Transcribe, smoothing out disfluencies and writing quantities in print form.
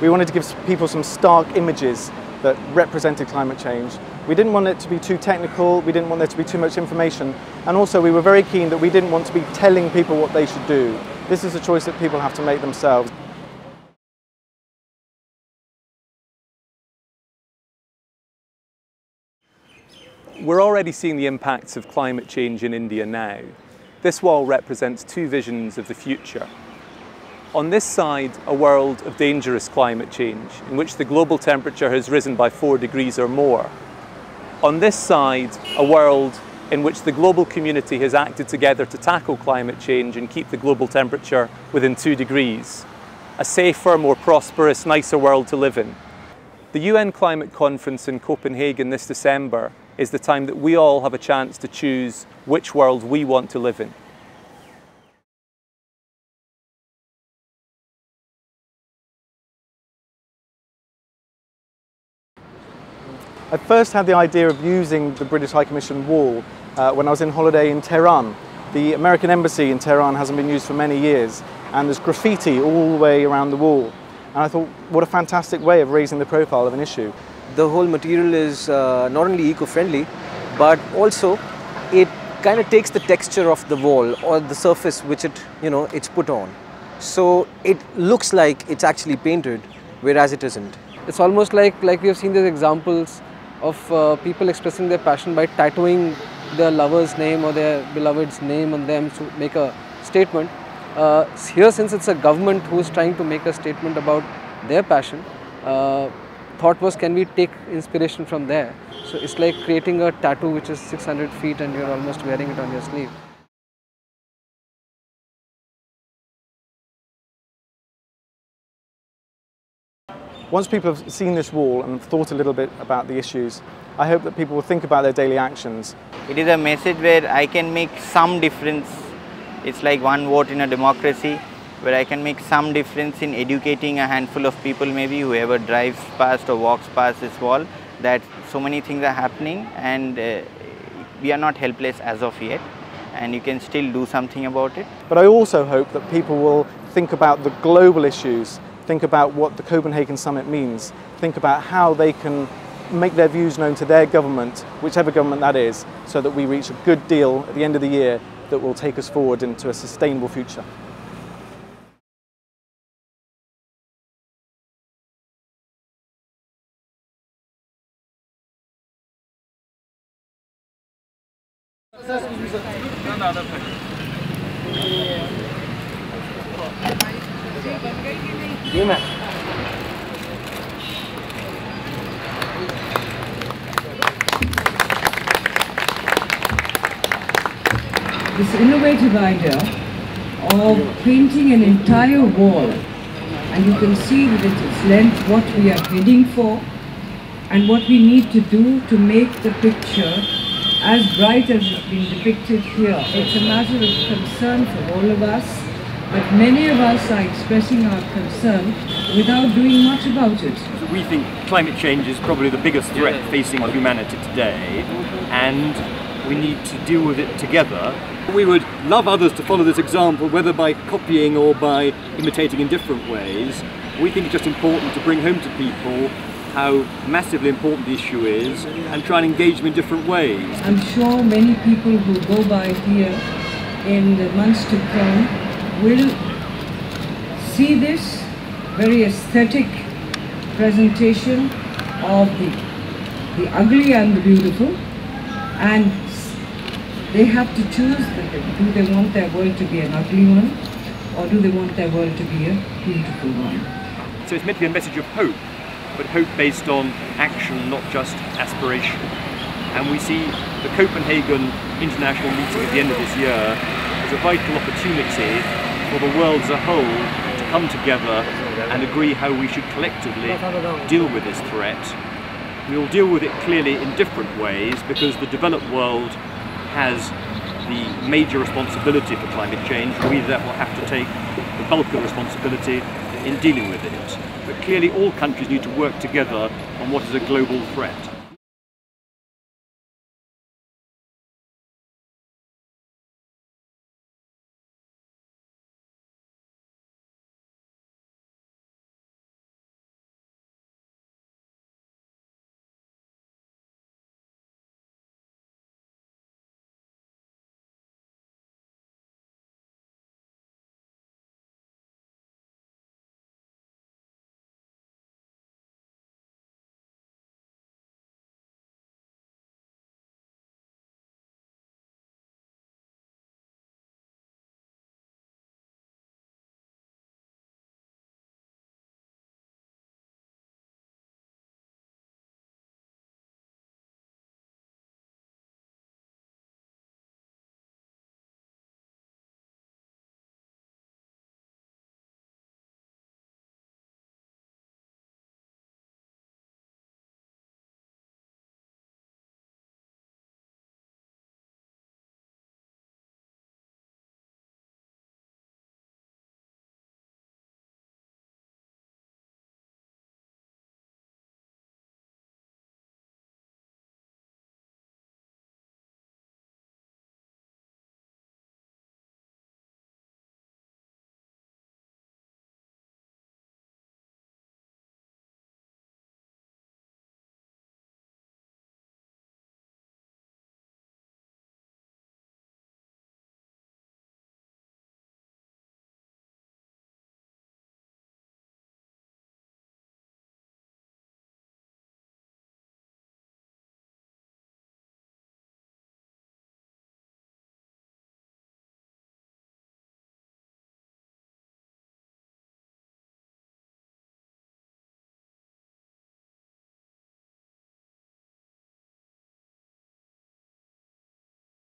We wanted to give people some stark images that represented climate change. We didn't want it to be too technical, we didn't want there to be too much information, and also we were very keen that we didn't want to be telling people what they should do. This is a choice that people have to make themselves. We're already seeing the impacts of climate change in India now. This wall represents two visions of the future. On this side, a world of dangerous climate change, in which the global temperature has risen by 4 degrees or more. On this side, a world in which the global community has acted together to tackle climate change and keep the global temperature within 2 degrees. A safer, more prosperous, nicer world to live in. The UN Climate Conference in Copenhagen this December is the time that we all have a chance to choose which world we want to live in. I first had the idea of using the British High Commission wall when I was on holiday in Tehran. The American embassy in Tehran hasn't been used for many years, and there's graffiti all the way around the wall. And I thought, what a fantastic way of raising the profile of an issue. The whole material is not only eco-friendly, but also it kind of takes the texture of the wall or the surface which it's put on. So it looks like it's actually painted, whereas it isn't. It's almost like we have seen these examples of people expressing their passion by tattooing their lover's name or their beloved's name on them to make a statement. Here, since it's a government who is trying to make a statement about their passion, thought was, can we take inspiration from there? So it's like creating a tattoo which is 600 feet and you're almost wearing it on your sleeve. Once people have seen this wall and thought a little bit about the issues, I hope that people will think about their daily actions. It is a message where I can make some difference. It's like one vote in a democracy, where I can make some difference in educating a handful of people, maybe whoever drives past or walks past this wall, that so many things are happening and we are not helpless as of yet, and you can still do something about it. But I also hope that people will think about the global issues, think about what the Copenhagen summit means, think about how they can make their views known to their government, whichever government that is, so that we reach a good deal at the end of the year that will take us forward into a sustainable future. This innovative idea of painting an entire wall, and you can see with its length what we are heading for and what we need to do to make the picture as bright as it's been depicted here. It's a matter of concern for all of us, but many of us are expressing our concern without doing much about it. We think climate change is probably the biggest threat facing humanity today, and we need to deal with it together. We would love others to follow this example, whether by copying or by imitating in different ways. We think it's just important to bring home to people how massively important the issue is and try and engage them in different ways. I'm sure many people who go by here in the months to come will see this very aesthetic presentation of the ugly and the beautiful, and they have to choose, do they want their world to be an ugly one, or do they want their world to be a beautiful one? So it's meant to be a message of hope, but hope based on action, not just aspiration. And we see the Copenhagen International meeting at the end of this year as a vital opportunity for the world as a whole to come together and agree how we should collectively deal with this threat. We will deal with it clearly in different ways, because the developed world has the major responsibility for climate change. We therefore have to take the bulk of the responsibility in dealing with it. But clearly all countries need to work together on what is a global threat.